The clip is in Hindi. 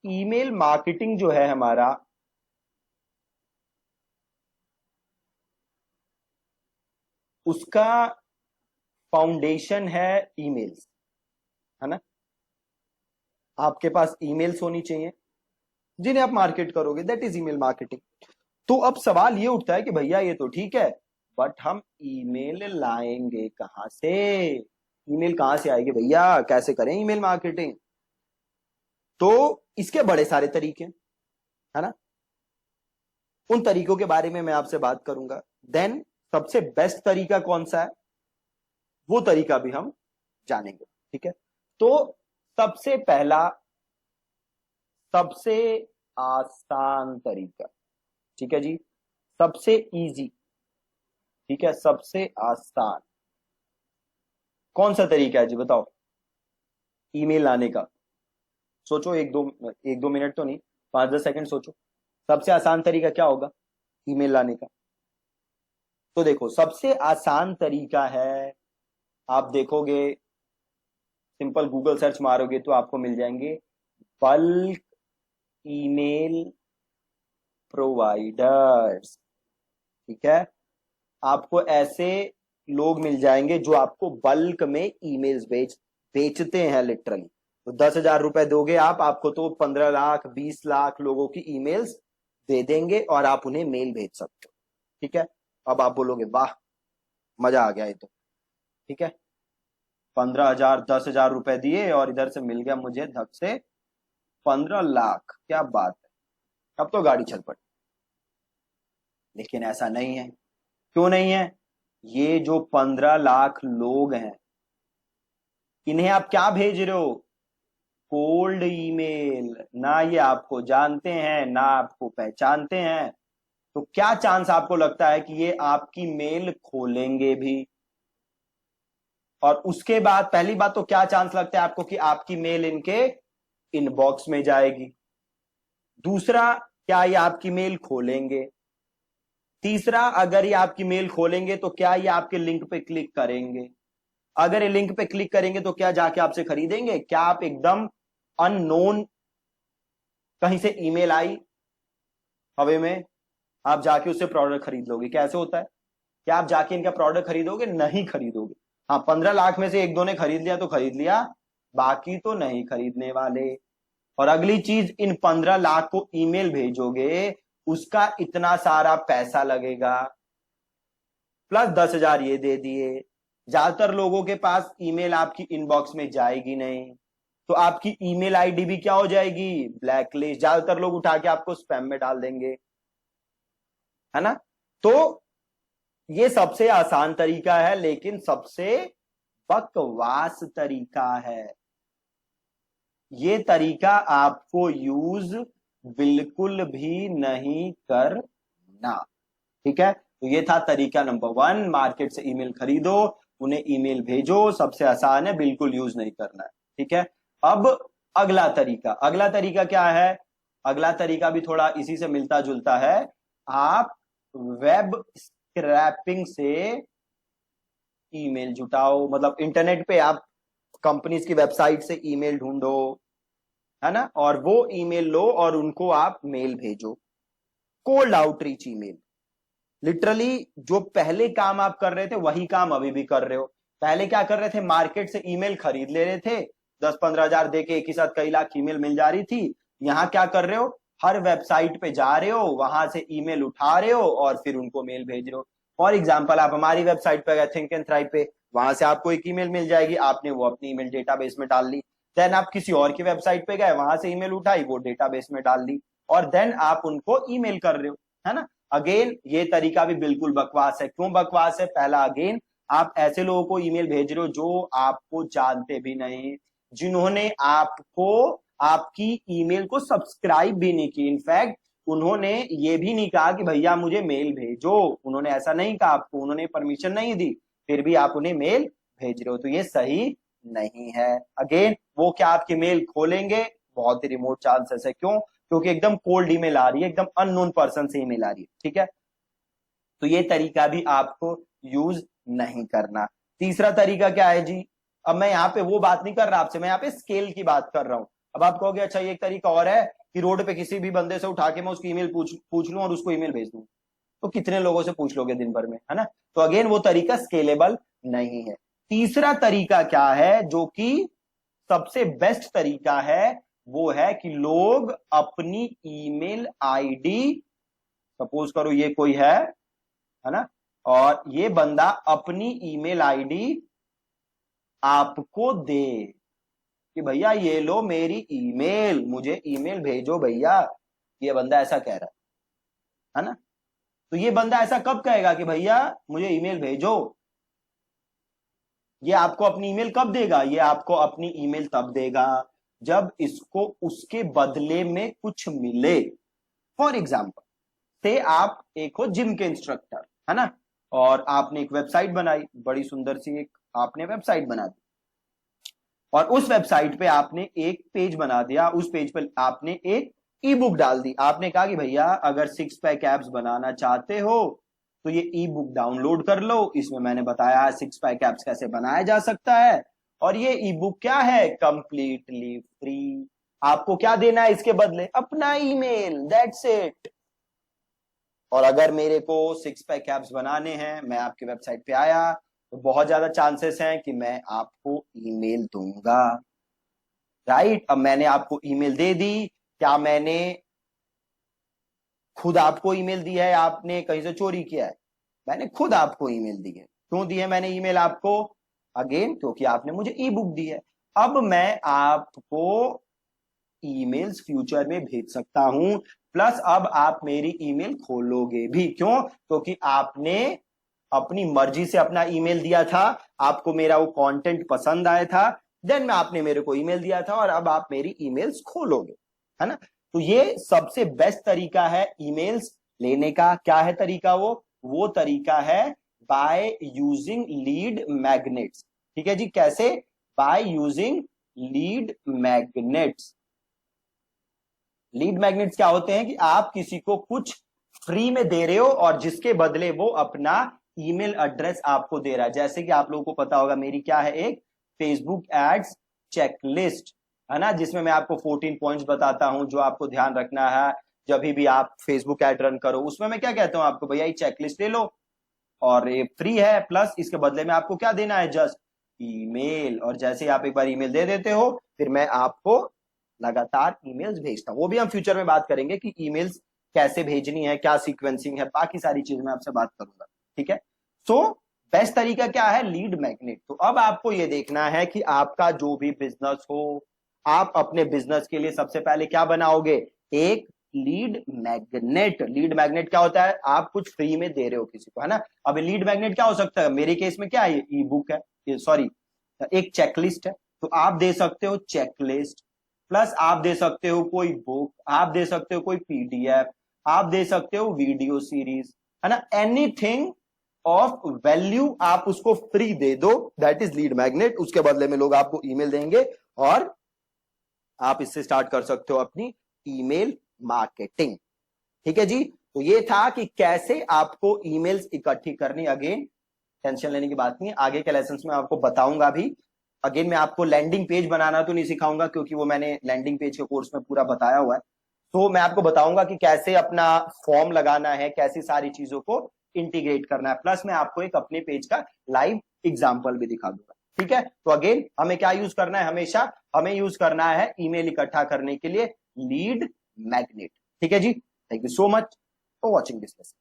ईमेल मार्केटिंग जो है हमारा, उसका फाउंडेशन है ईमेल्स, है ना। आपके पास ईमेल्स होनी चाहिए जिन्हें आप मार्केट करोगे, दैट इज ईमेल मार्केटिंग। तो अब सवाल ये उठता है कि भैया ये तो ठीक है, बट हम ईमेल लाएंगे कहां से? ईमेल कहां से आएगी भैया, कैसे करें ईमेल मार्केटिंग? तो इसके बड़े सारे तरीके, है ना। उन तरीकों के बारे में मैं आपसे बात करूंगा। देन सबसे बेस्ट तरीका कौन सा है, वो तरीका भी हम जानेंगे, ठीक है। तो सबसे पहला, सबसे आसान तरीका, ठीक है जी, सबसे इजी, ठीक है, सबसे आसान कौन सा तरीका है जी, बताओ ईमेल लाने का? सोचो, एक दो मिनट तो नहीं, 5-10 सेकंड सोचो, सबसे आसान तरीका क्या होगा ईमेल लाने का? तो देखो, सबसे आसान तरीका है, आप देखोगे, सिंपल गूगल सर्च मारोगे तो आपको मिल जाएंगे बल्क ईमेल प्रोवाइडर्स, ठीक है। आपको ऐसे लोग मिल जाएंगे जो आपको बल्क में ईमेल्स बेचते हैं लिटरली। तो 10,000 रुपए दोगे आप, आपको तो 15 लाख 20 लाख लोगों की ईमेल्स दे देंगे और आप उन्हें मेल भेज सकते हो, ठीक है। अब आप बोलोगे वाह मजा आ गया ये तो, ठीक है, 15,000 10,000 रुपए दिए और इधर से मिल गया मुझे धक से 15 लाख, क्या बात है, अब तो गाड़ी चल पड़ी। लेकिन ऐसा नहीं है। क्यों नहीं है? ये जो 15 लाख लोग हैं, इन्हें आप क्या भेज रहे हो? Cold email. ना ये आपको जानते हैं ना आपको पहचानते हैं, तो क्या चांस आपको लगता है कि ये आपकी मेल खोलेंगे भी? और उसके बाद पहली बात तो क्या चांस लगता है आपको कि आपकी मेल इनके इनबॉक्स में जाएगी? दूसरा, क्या ये आपकी मेल खोलेंगे? तीसरा, अगर ये आपकी मेल खोलेंगे तो क्या ये आपके लिंक पे क्लिक करेंगे? अगर ये लिंक पे क्लिक करेंगे तो क्या जाके आपसे खरीदेंगे? क्या आप एकदम अननोन कहीं से ईमेल आई हवे में, आप जाके उससे प्रोडक्ट खरीद लोगे? कैसे होता है? क्या आप जाके इनका प्रोडक्ट खरीदोगे? नहीं खरीदोगे। हाँ, 15 लाख में से एक दो ने खरीद लिया तो खरीद लिया, बाकी तो नहीं खरीदने वाले। और अगली चीज, इन 15 लाख को ईमेल भेजोगे, उसका इतना सारा पैसा लगेगा, प्लस 10,000 ये दे दिए। ज्यादातर लोगों के पास ईमेल आपकी इनबॉक्स में जाएगी नहीं, तो आपकी ईमेल आईडी भी क्या हो जाएगी? ब्लैकलिस्ट। ज्यादातर लोग उठा के आपको स्पैम में डाल देंगे, है ना। तो ये सबसे आसान तरीका है, लेकिन सबसे बकवास तरीका है। ये तरीका आपको यूज बिल्कुल भी नहीं करना, ठीक है। तो ये था तरीका नंबर 1, मार्केट से ईमेल खरीदो, उन्हें ईमेल भेजो, सबसे आसान है, बिल्कुल यूज नहीं करना है, ठीक है। अब अगला तरीका, अगला तरीका क्या है? अगला तरीका भी थोड़ा इसी से मिलता जुलता है। आप वेब स्क्रैपिंग से ईमेल जुटाओ, मतलब इंटरनेट पे आप कंपनीज की वेबसाइट से ईमेल ढूंढो, है ना, और वो ईमेल लो और उनको आप मेल भेजो। Cold outreach email. लिटरली जो पहले काम आप कर रहे थे वही काम अभी भी कर रहे हो। पहले क्या कर रहे थे? मार्केट से ईमेल खरीद ले रहे थे, 10-15 हजार दे के एक ही साथ कई लाख ईमेल मिल जा रही थी। यहां क्या कर रहे हो? हर वेबसाइट पे जा रहे हो, वहां से ईमेल उठा रहे हो और फिर उनको मेल भेज रहे हो। फॉर एग्जाम्पल, आप हमारी वेबसाइट पे गए थिंक एंड थ्राइव पे, वहां से आपको एक ईमेल मिल जाएगी, आपने वो अपनी ईमेल डेटाबेस में डाल ली। देन आप किसी और की वेबसाइट पे गए, वहां से ईमेल उठाई, वो डेटाबेस में डाल ली, और देन आप उनको ईमेल कर रहे हो, है ना। अगेन ये तरीका भी बिल्कुल बकवास है। क्यों बकवास है? पहला, अगेन आप ऐसे लोगों को ईमेल भेज रहे हो जो आपको जानते भी नहीं, जिन्होंने आपको आपकी ईमेल को सब्सक्राइब भी नहीं की। इनफैक्ट उन्होंने ये भी नहीं कहा कि भैया मुझे मेल भेजो, उन्होंने ऐसा नहीं कहा आपको, उन्होंने परमिशन नहीं दी, फिर भी आप उन्हें मेल भेज रहे हो, तो ये सही नहीं है। अगेन वो क्या आपकी मेल खोलेंगे? बहुत ही रिमोट चांसेस है। क्यों? क्योंकि एकदम कोल्ड ईमेल आ रही है, एकदम अननोन पर्सन से ईमेल आ रही है, ठीक है। तो ये तरीका भी आपको यूज नहीं करना। तीसरा तरीका क्या है जी? अब मैं यहाँ पे वो बात नहीं कर रहा आपसे, मैं यहाँ पे स्केल की बात कर रहा हूं। अब आप कहोगे अच्छा ये एक तरीका और है कि रोड पे किसी भी बंदे से उठा के मैं उसकी ईमेल पूछ लूं और उसको ईमेल भेज दूं, तो कितने लोगों से पूछ लोगे दिन भर में, है ना। तो अगेन वो तरीका स्केलेबल नहीं है। तीसरा तरीका क्या है जो कि सबसे बेस्ट तरीका है, वो है कि लोग अपनी ईमेल आईडी, सपोज करो ये कोई है ना, और ये बंदा अपनी ईमेल आईडी आपको दे कि भैया ये लो मेरी ईमेल, मुझे ईमेल भेजो भैया, ये बंदा ऐसा कह रहा है ना। तो ये बंदा ऐसा कब कहेगा कि भैया मुझे ईमेल भेजो, ये आपको अपनी ईमेल कब देगा, ये आपको अपनी ईमेल तब देगा जब इसको उसके बदले में कुछ मिले। फॉर एग्जाम्पल से आप एक हो जिम के इंस्ट्रक्टर, है ना, और आपने एक वेबसाइट बनाई, बड़ी सुंदर सी एक आपने वेबसाइट बना दी, और उस वेबसाइट पे आपने एक पेज बना दिया, उस पेज पे आपने एक ई बुक डाल दी। आपने कहा कि भैया अगर 6 पैक एब्स बनाना चाहते हो तो ये ई बुक डाउनलोड कर लो, इसमें मैंने बताया 6 पैक एब्स कैसे बनाया जा सकता है, और ये ई बुक क्या है, कंप्लीटली फ्री। आपको क्या देना है इसके बदले, अपना ईमेल, दैट्स इट। और अगर मेरे को 6 पैक एब्स बनाने हैं, मैं आपकी वेबसाइट पे आया, तो बहुत ज्यादा चांसेस हैं कि मैं आपको ईमेल दूंगा, राइट। अब मैंने आपको ईमेल दे दी, क्या मैंने खुद आपको ईमेल दी है, आपने कहीं से चोरी किया है, मैंने खुद आपको ईमेल दी है। क्यों दी है मैंने ईमेल आपको, अगेन क्योंकि आपने मुझे ई बुक दी है। अब मैं आपको ईमेल्स फ्यूचर में भेज सकता हूं, प्लस अब आप मेरी ईमेल खोलोगे भी, क्यों, क्योंकि आपने अपनी मर्जी से अपना ईमेल दिया था, आपको मेरा वो कंटेंट पसंद आया था, देन में आपने मेरे को ईमेल दिया था और अब आप मेरी ईमेल्स खोलोगे, है ना। तो ये सबसे बेस्ट तरीका है ईमेल्स लेने का। क्या है तरीका, वो तरीका है बाय यूजिंग लीड मैग्नेट्स। ठीक है जी, कैसे, by using lead magnets. Lead magnets क्या होते हैं कि आप किसी को कुछ फ्री में दे रहे हो और जिसके बदले वो अपना ईमेल एड्रेस आपको दे रहा है। जैसे कि आप लोगों को पता होगा मेरी क्या है, एक फेसबुक एड्स चेकलिस्ट, है ना, जिसमें मैं आपको 14 पॉइंट्स बताता हूं जो आपको ध्यान रखना है जब भी आप फेसबुक एड रन करो। उसमें मैं क्या कहता हूं आपको, भैया ये चेकलिस्ट ले लो और ये फ्री है, प्लस इसके बदले में आपको क्या देना है, जस्ट ईमेल। और जैसे ही आप एक बार ईमेल दे देते हो, फिर मैं आपको लगातार ईमेल्स भेजता हूं। वो भी हम फ्यूचर में बात करेंगे कि ईमेल्स कैसे भेजनी है, क्या सीक्वेंसिंग है, बाकी सारी चीज मैं आपसे बात करूंगा, ठीक है। सो बेस्ट तरीका क्या है, लीड मैग्नेट। तो अब आपको ये देखना है कि आपका जो भी बिजनेस हो, आप अपने बिजनेस के लिए सबसे पहले क्या बनाओगे, एक लीड मैग्नेट। लीड मैग्नेट क्या होता है, आप कुछ फ्री में दे रहे हो किसी को, है ना। अब लीड मैग्नेट क्या हो सकता है, मेरे केस में क्या है, ई बुक है, सॉरी एक चेकलिस्ट है, तो आप दे सकते हो चेकलिस्ट, प्लस आप दे सकते हो कोई बुक, आप दे सकते हो कोई पीडीएफ, आप दे सकते हो वीडियो सीरीज, है ना, एनीथिंग ऑफ वैल्यू आप उसको फ्री दे दो, दैट इज लीड मैग्नेट। उसके बदले में लोग आपको ईमेल देंगे और आप इससे स्टार्ट कर सकते हो अपनी ईमेल मार्केटिंग। ठीक है जी, तो ये था कि कैसे आपको ईमेल्स इकट्ठी करनी। अगेन टेंशन लेने की बात नहीं है, आगे के लेसन में आपको बताऊंगा भी। अगेन मैं आपको लैंडिंग पेज बनाना तो नहीं सिखाऊंगा क्योंकि वो मैंने लैंडिंग पेज के कोर्स में पूरा बताया हुआ है। तो मैं आपको बताऊंगा कि कैसे अपना फॉर्म लगाना है, कैसी सारी चीजों को इंटीग्रेट करना है, प्लस मैं आपको एक अपने पेज का लाइव एग्जाम्पल भी दिखा दूंगा। ठीक है, तो अगेन हमें क्या यूज करना है, हमेशा हमें यूज करना है ईमेल इकट्ठा करने के लिए लीड मैग्नेट। ठीक है जी, thank you so much for watching this lesson.